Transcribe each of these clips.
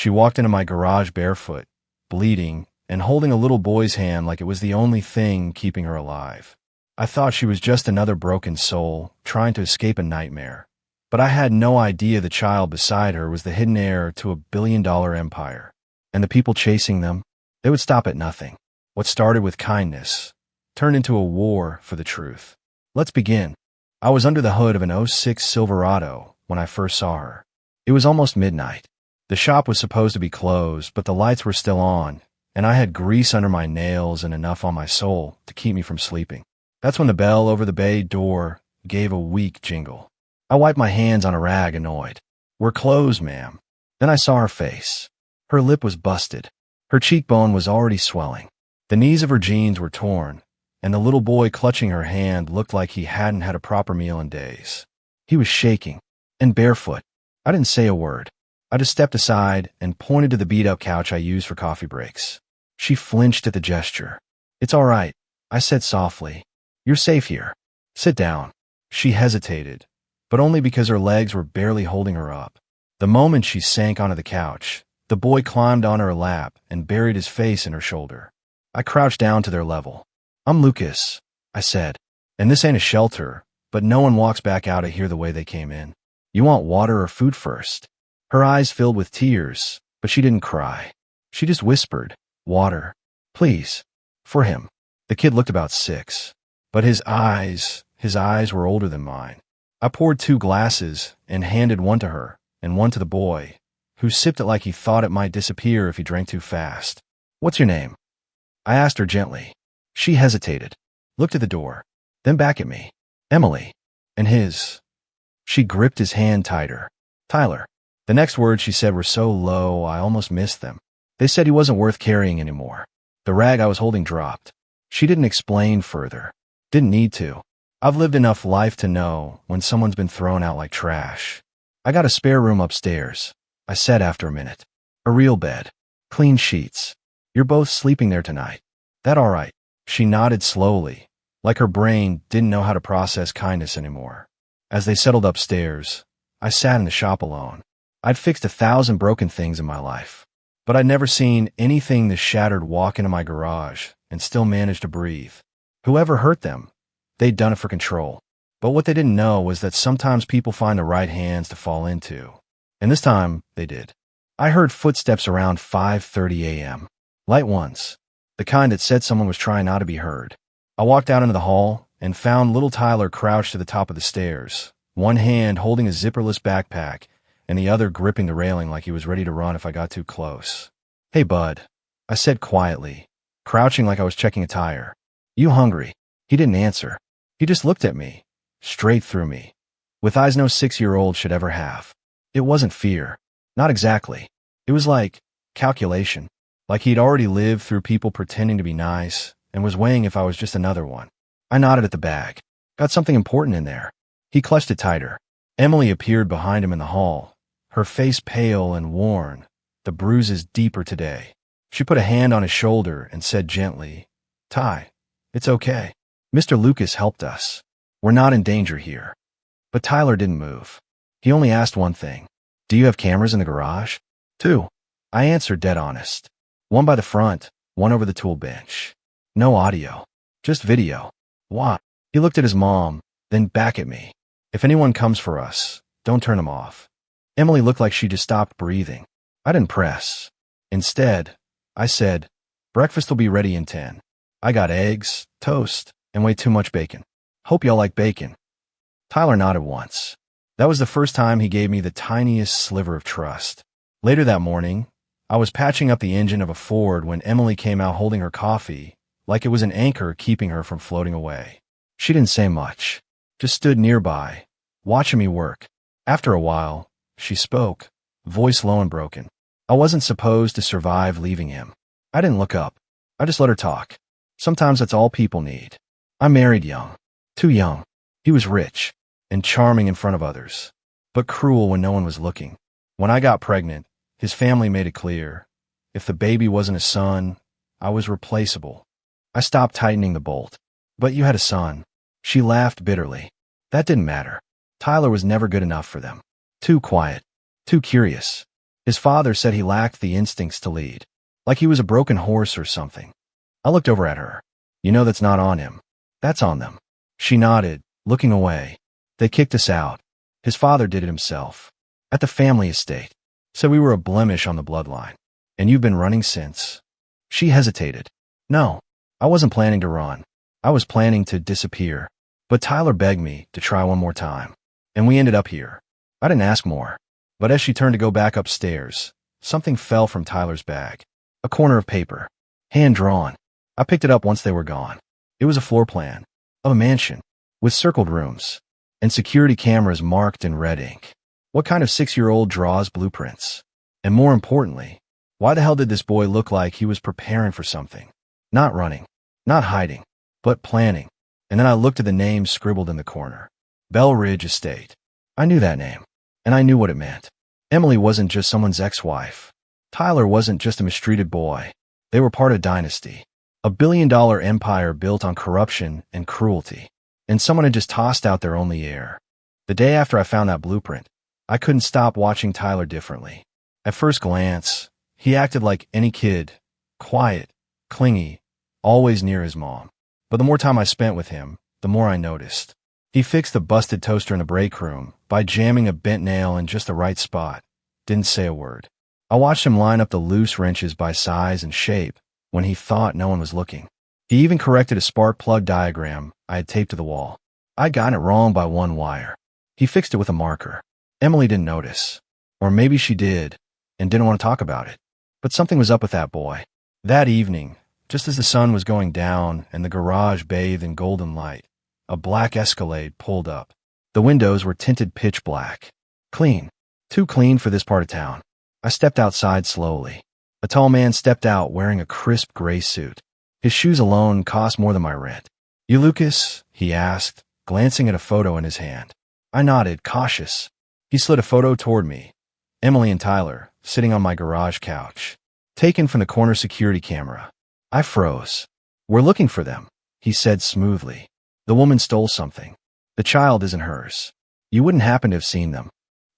She walked into my garage barefoot, bleeding, and holding a little boy's hand like it was the only thing keeping her alive. I thought she was just another broken soul, trying to escape a nightmare. But I had no idea the child beside her was the hidden heir to $1 billion empire. And the people chasing them, they would stop at nothing. What started with kindness turned into a war for the truth. Let's begin. I was under the hood of an '06 Silverado when I first saw her. It was almost midnight. The shop was supposed to be closed, but the lights were still on, and I had grease under my nails and enough on my soul to keep me from sleeping. That's when the bell over the bay door gave a weak jingle. I wiped my hands on a rag, annoyed. "We're closed, ma'am." Then I saw her face. Her lip was busted. Her cheekbone was already swelling. The knees of her jeans were torn, and the little boy clutching her hand looked like he hadn't had a proper meal in days. He was shaking and barefoot. I didn't say a word. I just stepped aside and pointed to the beat-up couch I used for coffee breaks. She flinched at the gesture. "It's all right," I said softly. "You're safe here. Sit down." She hesitated, but only because her legs were barely holding her up. The moment she sank onto the couch, the boy climbed onto her lap and buried his face in her shoulder. I crouched down to their level. "I'm Lucas," I said, "and this ain't a shelter, but no one walks back out of here the way they came in. You want water or food first?" Her eyes filled with tears, but she didn't cry. She just whispered, "Water, please." For him. The kid looked about 6, but his eyes were older than mine. I poured 2 glasses and handed one to her and one to the boy, who sipped it like he thought it might disappear if he drank too fast. "What's your name?" I asked her gently. She hesitated, looked at the door, then back at me. "Emily." "And his?" She gripped his hand tighter. "Tyler." The next words she said were so low I almost missed them. They said he wasn't worth carrying anymore. The rag I was holding dropped. She didn't explain further. Didn't need to. I've lived enough life to know when someone's been thrown out like trash. "I got a spare room upstairs," I said after a minute. "A real bed. Clean sheets. You're both sleeping there tonight. That all right?" She nodded slowly, like her brain didn't know how to process kindness anymore. As they settled upstairs, I sat in the shop alone. I'd fixed 1,000 broken things in my life, but I'd never seen anything this shattered walk into my garage and still manage to breathe. Whoever hurt them, they'd done it for control. But what they didn't know was that sometimes people find the right hands to fall into. And this time, they did. I heard footsteps around 5:30 a.m. Light ones, the kind that said someone was trying not to be heard. I walked out into the hall and found little Tyler crouched at the top of the stairs, one hand holding a zipperless backpack and the other gripping the railing like he was ready to run if I got too close. "Hey, bud," I said quietly, crouching like I was checking a tire. "You hungry?" He didn't answer. He just looked at me, straight through me, with eyes no 6-year-old should ever have. It wasn't fear. Not exactly. It was like calculation, like he'd already lived through people pretending to be nice and was weighing if I was just another one. I nodded at the bag. "Got something important in there." He clutched it tighter. Emily appeared behind him in the hall, her face pale and worn, the bruises deeper today. She put a hand on his shoulder and said gently, "Ty, it's okay. Mr. Lucas helped us. We're not in danger here." But Tyler didn't move. He only asked one thing. "Do you have cameras in the garage?" "2. I answered dead honest. "One by the front, one over the tool bench. No audio, just video." "Why?" He looked at his mom, then back at me. "If anyone comes for us, don't turn them off." Emily looked like she just stopped breathing. I didn't press. Instead, I said, "Breakfast will be ready in 10. I got eggs, toast, and way too much bacon. Hope y'all like bacon." Tyler nodded once. That was the first time he gave me the tiniest sliver of trust. Later that morning, I was patching up the engine of a Ford when Emily came out holding her coffee, like it was an anchor keeping her from floating away. She didn't say much, just stood nearby, watching me work. After a while, she spoke, voice low and broken. I wasn't supposed to survive leaving him. I didn't look up. I just let her talk. Sometimes that's all people need. I married young. Too young. He was rich and charming in front of others, but cruel when no one was looking. When I got pregnant, his family made it clear. If the baby wasn't a son, I was replaceable. I stopped tightening the bolt. "But you had a son." She laughed bitterly. That didn't matter. Tyler was never good enough for them. Too quiet. Too curious. His father said he lacked the instincts to lead, like he was a broken horse or something. I looked over at her. You know that's not on him. That's on them. She nodded, looking away. They kicked us out. His father did it himself. At the family estate. Said we were a blemish on the bloodline. And you've been running since. She hesitated. No, I wasn't planning to run. I was planning to disappear. But Tyler begged me to try one more time. And we ended up here. I didn't ask more. But as she turned to go back upstairs, something fell from Tyler's bag. A corner of paper. Hand-drawn. I picked it up once they were gone. It was a floor plan. Of a mansion. With circled rooms. And security cameras marked in red ink. What kind of 6-year-old draws blueprints? And more importantly, why the hell did this boy look like he was preparing for something? Not running. Not hiding. But planning. And then I looked at the name scribbled in the corner. Bell Ridge Estate. I knew that name. And I knew what it meant. Emily wasn't just someone's ex-wife. Tyler wasn't just a mistreated boy. They were part of a dynasty. A billion-dollar empire built on corruption and cruelty. And someone had just tossed out their only heir. The day after I found that blueprint, I couldn't stop watching Tyler differently. At first glance, he acted like any kid. Quiet, clingy, always near his mom. But the more time I spent with him, the more I noticed. He fixed the busted toaster in the break room by jamming a bent nail in just the right spot. Didn't say a word. I watched him line up the loose wrenches by size and shape when he thought no one was looking. He even corrected a spark plug diagram I had taped to the wall. I'd gotten it wrong by one wire. He fixed it with a marker. Emily didn't notice. Or maybe she did and didn't want to talk about it. But something was up with that boy. That evening, just as the sun was going down and the garage bathed in golden light, a black Escalade pulled up. The windows were tinted pitch black. Clean. Too clean for this part of town. I stepped outside slowly. A tall man stepped out wearing a crisp gray suit. His shoes alone cost more than my rent. You Lucas? He asked, glancing at a photo in his hand. I nodded, cautious. He slid a photo toward me. Emily and Tyler, sitting on my garage couch. Taken from the corner security camera. I froze. We're looking for them, he said smoothly. The woman stole something. The child isn't hers. You wouldn't happen to have seen them.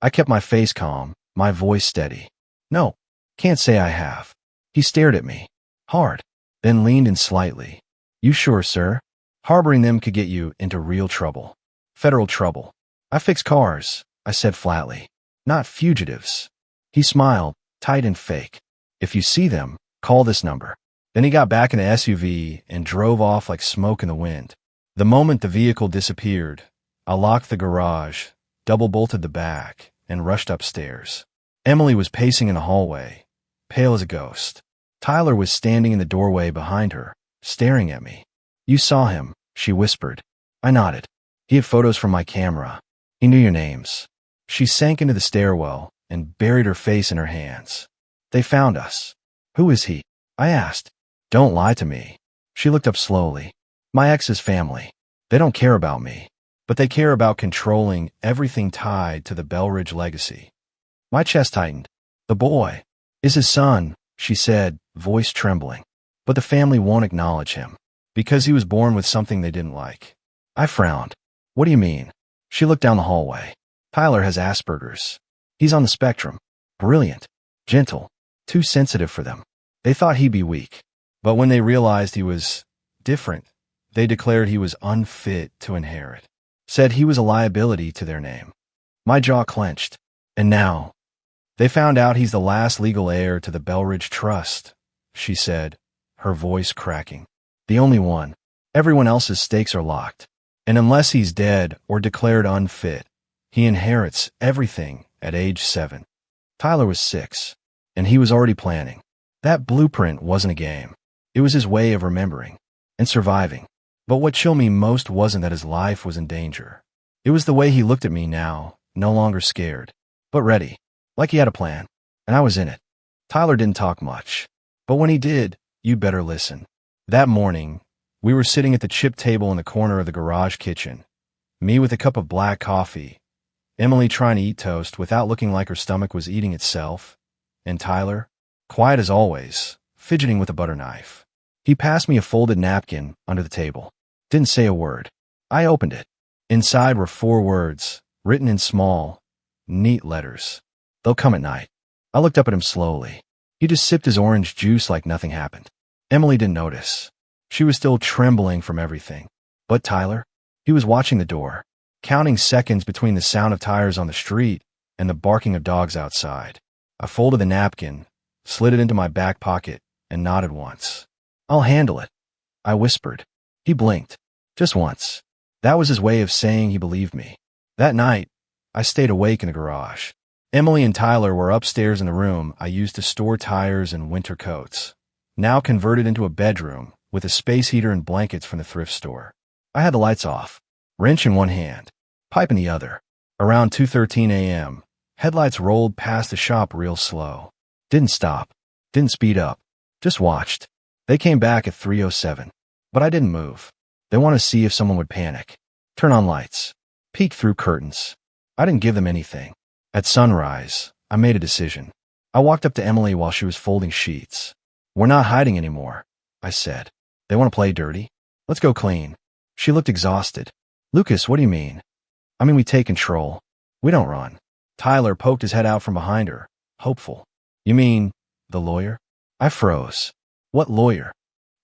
I kept my face calm, my voice steady. No, can't say I have. He stared at me. Hard. Then leaned in slightly. You sure, sir? Harboring them could get you into real trouble. Federal trouble. I fix cars, I said flatly. Not fugitives. He smiled, tight and fake. If you see them, call this number. Then he got back in the SUV and drove off like smoke in the wind. The moment the vehicle disappeared, I locked the garage, double-bolted the back, and rushed upstairs. Emily was pacing in the hallway, pale as a ghost. Tyler was standing in the doorway behind her, staring at me. You saw him, she whispered. I nodded. He had photos from my camera. He knew your names. She sank into the stairwell and buried her face in her hands. They found us. Who is he? I asked. Don't lie to me. She looked up slowly. My ex's family. They don't care about me, but they care about controlling everything tied to the Belridge legacy. My chest tightened. The boy is his son, she said, voice trembling. But the family won't acknowledge him because he was born with something they didn't like. I frowned. What do you mean? She looked down the hallway. Tyler has Asperger's. He's on the spectrum. Brilliant. Gentle. Too sensitive for them. They thought he'd be weak. But when they realized he was different, they declared he was unfit to inherit. Said he was a liability to their name. My jaw clenched. And now, they found out he's the last legal heir to the Belridge Trust, she said, her voice cracking. The only one. Everyone else's stakes are locked. And unless he's dead or declared unfit, he inherits everything at age 7. Tyler was 6, and he was already planning. That blueprint wasn't a game. It was his way of remembering and surviving. But what chilled me most wasn't that his life was in danger. It was the way he looked at me now, no longer scared, but ready, like he had a plan, and I was in it. Tyler didn't talk much, but when he did, you'd better listen. That morning, we were sitting at the chip table in the corner of the garage kitchen, me with a cup of black coffee, Emily trying to eat toast without looking like her stomach was eating itself, and Tyler, quiet as always, fidgeting with a butter knife. He passed me a folded napkin under the table. Didn't say a word. I opened it. Inside were 4 words, written in small, neat letters. They'll come at night. I looked up at him slowly. He just sipped his orange juice like nothing happened. Emily didn't notice. She was still trembling from everything. But Tyler? He was watching the door, counting seconds between the sound of tires on the street and the barking of dogs outside. I folded the napkin, slid it into my back pocket, and nodded once. I'll handle it, I whispered. He blinked. Just once. That was his way of saying he believed me. That night, I stayed awake in the garage. Emily and Tyler were upstairs in the room I used to store tires and winter coats, now converted into a bedroom with a space heater and blankets from the thrift store. I had the lights off, wrench in one hand, pipe in the other. Around 2:13 a.m., headlights rolled past the shop real slow. Didn't stop, didn't speed up, just watched. They came back at 3:07, but I didn't move. They wanted to see if someone would panic, turn on lights, peek through curtains. I didn't give them anything. At sunrise, I made a decision. I walked up to Emily while she was folding sheets. We're not hiding anymore, I said. They want to play dirty? Let's go clean. She looked exhausted. Lucas, what do you mean? I mean we take control. We don't run. Tyler poked his head out from behind her, hopeful. You mean, the lawyer? I froze. What lawyer?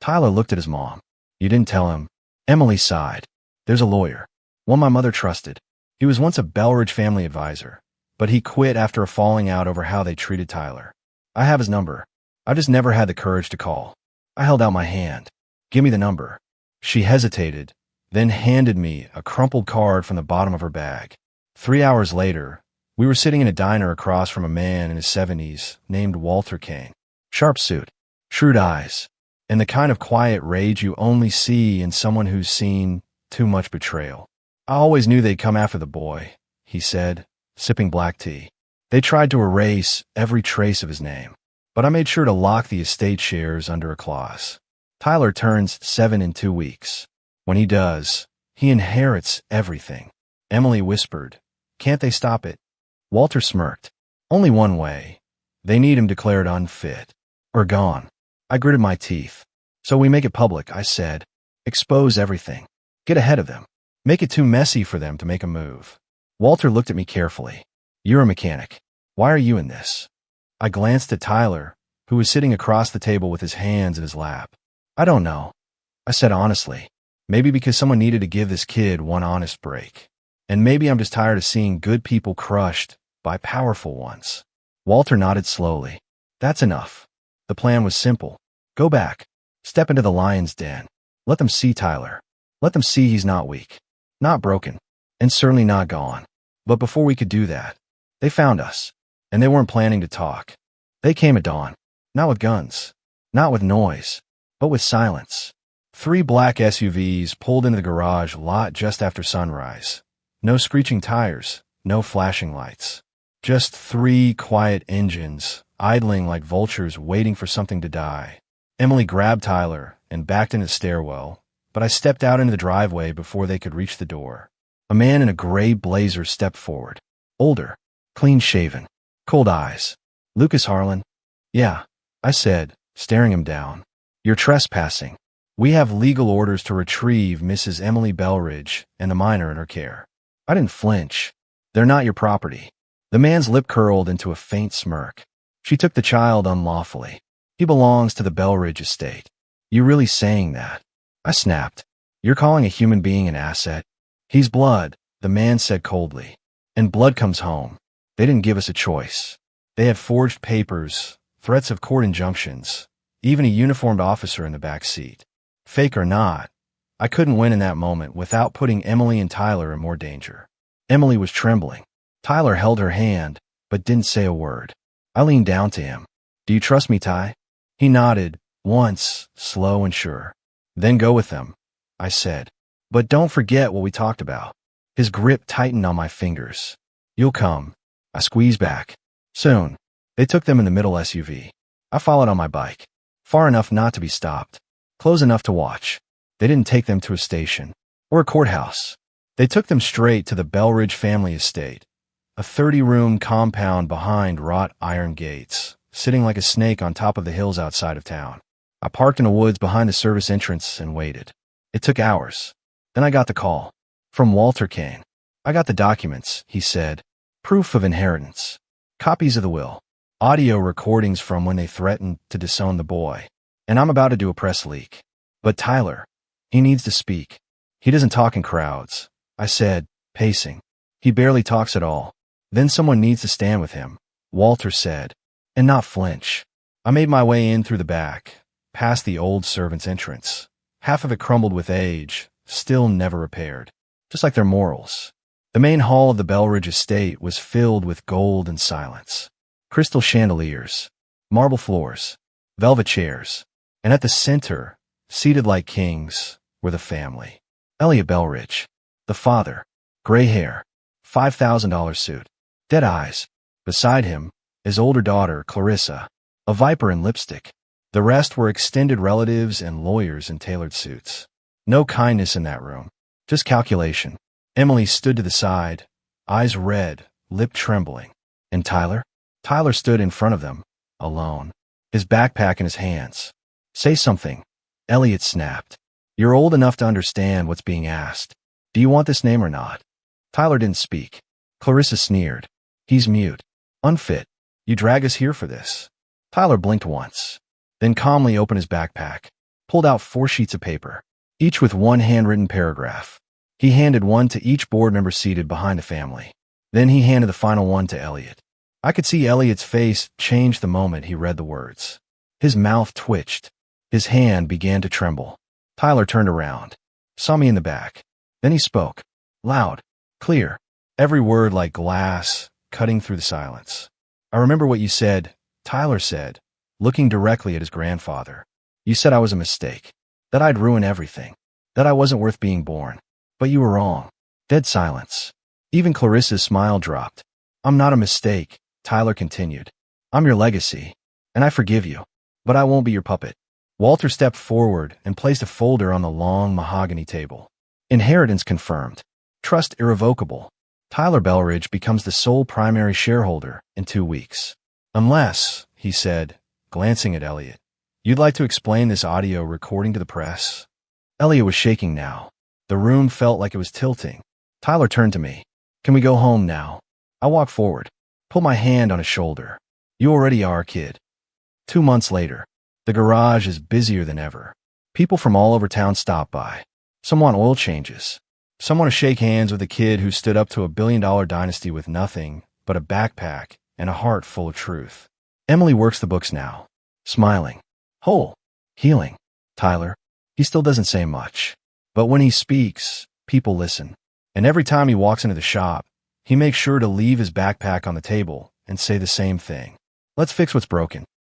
Tyler looked at his mom. You didn't tell him. Emily sighed. There's a lawyer. One my mother trusted. He was once a Belridge family advisor, but he quit after a falling out over how they treated Tyler. I have his number. I just never had the courage to call. I held out my hand. Give me the number. She hesitated, then handed me a crumpled card from the bottom of her bag. 3 hours later, we were sitting in a diner across from a man in his 70s named Walter Kane. Sharp suit, shrewd eyes, and the kind of quiet rage you only see in someone who's seen too much betrayal. I always knew they'd come after the boy, he said, sipping black tea. They tried to erase every trace of his name, but I made sure to lock the estate shares under a clause. Tyler turns 7 in 2 weeks. When he does, he inherits everything. Emily whispered, Can't they stop it? Walter smirked. Only one way. They need him declared unfit. Or gone. I gritted my teeth. So we make it public, I said. Expose everything. Get ahead of them. Make it too messy for them to make a move. Walter looked at me carefully. You're a mechanic. Why are you in this? I glanced at Tyler, who was sitting across the table with his hands in his lap. I don't know, I said honestly. Maybe because someone needed to give this kid one honest break. And maybe I'm just tired of seeing good people crushed by powerful ones. Walter nodded slowly. That's enough. The plan was simple. Go back. Step into the lion's den. Let them see Tyler. Let them see he's not weak. Not broken. And certainly not gone. But before we could do that, they found us. And they weren't planning to talk. They came at dawn. Not with guns. Not with noise. But with silence. 3 black SUVs pulled into the garage lot just after sunrise. No screeching tires. No flashing lights. Just 3 quiet engines, idling like vultures waiting for something to die. Emily grabbed Tyler and backed into the stairwell, but I stepped out into the driveway before they could reach the door. A man in a gray blazer stepped forward. Older, clean-shaven, cold eyes. Lucas Harlan? Yeah, I said, staring him down. You're trespassing. We have legal orders to retrieve Mrs. Emily Belridge and the minor in her care. I didn't flinch. They're not your property. The man's lip curled into a faint smirk. She took the child unlawfully. He belongs to the Belridge estate. You really saying that? I snapped. You're calling a human being an asset? He's blood, the man said coldly. And blood comes home. They didn't give us a choice. They had forged papers, threats of court injunctions, even a uniformed officer in the back seat. Fake or not, I couldn't win in that moment without putting Emily and Tyler in more danger. Emily was trembling. Tyler held her hand, but didn't say a word. I leaned down to him. Do you trust me, Ty? He nodded, once, slow and sure. Then go with them, I said. But don't forget what we talked about. His grip tightened on my fingers. You'll come. I squeezed back. Soon. They took them in the middle SUV. I followed on my bike. Far enough not to be stopped. Close enough to watch. They didn't take them to a station. Or a courthouse. They took them straight to the Belridge family estate. A 30-room compound behind wrought iron gates, sitting like a snake on top of the hills outside of town. I parked in the woods behind the service entrance and waited. It took hours. Then I got the call. From Walter Kane. I got the documents, he said. Proof of inheritance. Copies of the will. Audio recordings from when they threatened to disown the boy. And I'm about to do a press leak. But Tyler, he needs to speak. He doesn't talk in crowds, I said, pacing. He barely talks at all. Then someone needs to stand with him, Walter said, and not flinch. I made my way in through the back, past the old servants' entrance. Half of it crumbled with age, still never repaired, just like their morals. The main hall of the Belridge estate was filled with gold and silence. Crystal chandeliers, marble floors, velvet chairs, and at the center, seated like kings, were the family. Elliot Belridge, the father, gray hair, $5,000 suit, dead eyes. Beside him, his older daughter, Clarissa, a viper in lipstick. The rest were extended relatives and lawyers in tailored suits. No kindness in that room, just calculation. Emily stood to the side, eyes red, lip trembling. And Tyler? Tyler stood in front of them, alone, his backpack in his hands. Say something, Elliot snapped. You're old enough to understand what's being asked. Do you want this name or not? Tyler didn't speak. Clarissa sneered. He's mute. Unfit. You drag us here for this. Tyler blinked once, then calmly opened his backpack, pulled out 4 sheets of paper, each with one handwritten paragraph. He handed one to each board member seated behind the family. Then he handed the final one to Elliot. I could see Elliot's face change the moment he read the words. His mouth twitched. His hand began to tremble. Tyler turned around, saw me in the back. Then he spoke, loud, clear, every word like glass, cutting through the silence. I remember what you said, Tyler said, looking directly at his grandfather. You said I was a mistake, that I'd ruin everything, that I wasn't worth being born. But you were wrong. Dead silence. Even Clarissa's smile dropped. I'm not a mistake, Tyler continued. I'm your legacy, and I forgive you, but I won't be your puppet. Walter stepped forward and placed a folder on the long mahogany table. Inheritance confirmed. Trust irrevocable. Tyler Belridge becomes the sole primary shareholder in 2 weeks. Unless, he said, glancing at Elliot, you'd like to explain this audio recording to the press? Elliot was shaking now. The room felt like it was tilting. Tyler turned to me. Can we go home now? I walked forward, put my hand on his shoulder. You already are, kid. 2 months later, the garage is busier than ever. People from all over town stop by. Some want oil changes. Some want to shake hands with a kid who stood up to a billion-dollar dynasty with nothing but a backpack and a heart full of truth. Emily works the books now, smiling, whole, healing. Tyler, he still doesn't say much. But when he speaks, people listen. And every time he walks into the shop, he makes sure to leave his backpack on the table and say the same thing. Let's fix what's broken.